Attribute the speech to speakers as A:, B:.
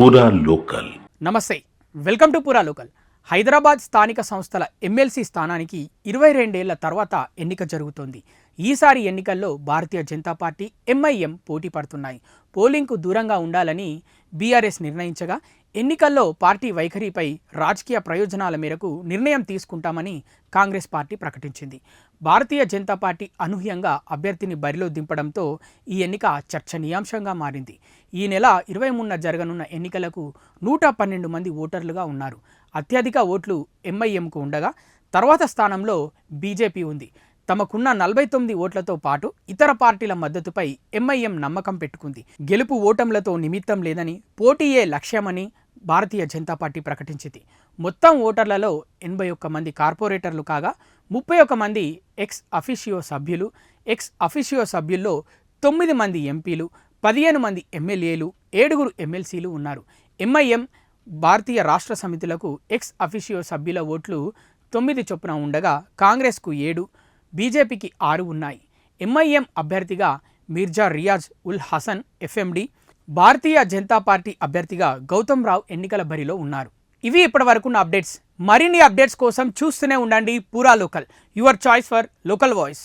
A: పూరా లోకల్.
B: నమస్తే, welcome to పూరా లోకల్. హైదరాబాద్ స్థానిక సంస్థల ఎమ్మెల్సీ స్థానానికి 22 ఏళ్ల తర్వాత ఎన్నిక జరుగుతోంది. ఈసారి ఎన్నికల్లో భారతీయ జనతా పార్టీ, ఎంఐఎం పోటీ పడుతున్నాయి. పోలింగ్కు దూరంగా ఉండాలని బీఆర్ఎస్ నిర్ణయించగా, ఎన్నికల్లో పార్టీ వైఖరిపై రాజకీయ ప్రయోజనాల మేరకు నిర్ణయం తీసుకుంటామని కాంగ్రెస్ పార్టీ ప్రకటించింది. భారతీయ జనతా పార్టీ అనూహ్యంగా అభ్యర్థిని బరిలో దింపడంతో ఈ ఎన్నిక చర్చనీయాంశంగా మారింది. ఈ నెల 23న జరగనున్న ఎన్నికలకు 112 మంది ఓటర్లుగా ఉన్నారు. అత్యధిక ఓట్లు ఎంఐఎంకు ఉండగా తర్వాత స్థానంలో బీజేపీ ఉంది. తమకున్న 49 ఓట్లతో పాటు ఇతర పార్టీల మద్దతుపై ఎంఐఎం నమ్మకం పెట్టుకుంది. గెలుపు ఓటంలతో నిమిత్తం లేదని, పోటీయే లక్ష్యమని భారతీయ జనతా పార్టీ ప్రకటించింది. మొత్తం ఓటర్లలో 81 మంది కార్పొరేటర్లు కాగా 31 మంది ఎక్స్ అఫిషియో సభ్యులు. ఎక్స్ అఫిషియో సభ్యుల్లో 9 మంది ఎంపీలు, 15 మంది ఎమ్మెల్యేలు, 7 ఎమ్మెల్సీలు ఉన్నారు. ఎంఐఎం, భారతీయ రాష్ట్ర సమితులకు ఎక్స్ అఫిషియో సభ్యుల ఓట్లు 9 చొప్పున ఉండగా కాంగ్రెస్కు 7, బీజేపీకి 6 ఉన్నాయి. ఎంఐఎం అభ్యర్థిగా మిర్జా రియాజ్ ఉల్ హసన్ ఎఫ్ఎండి, భారతీయ జనతా పార్టీ అభ్యర్థిగా గౌతమ్ రావు ఎన్నికల బరిలో ఉన్నారు. ఇవి ఇప్పటివరకున్న అప్డేట్స్. మరిన్ని అప్డేట్స్ కోసం చూస్తూనే ఉండండి పూరా local, your choice for local voice.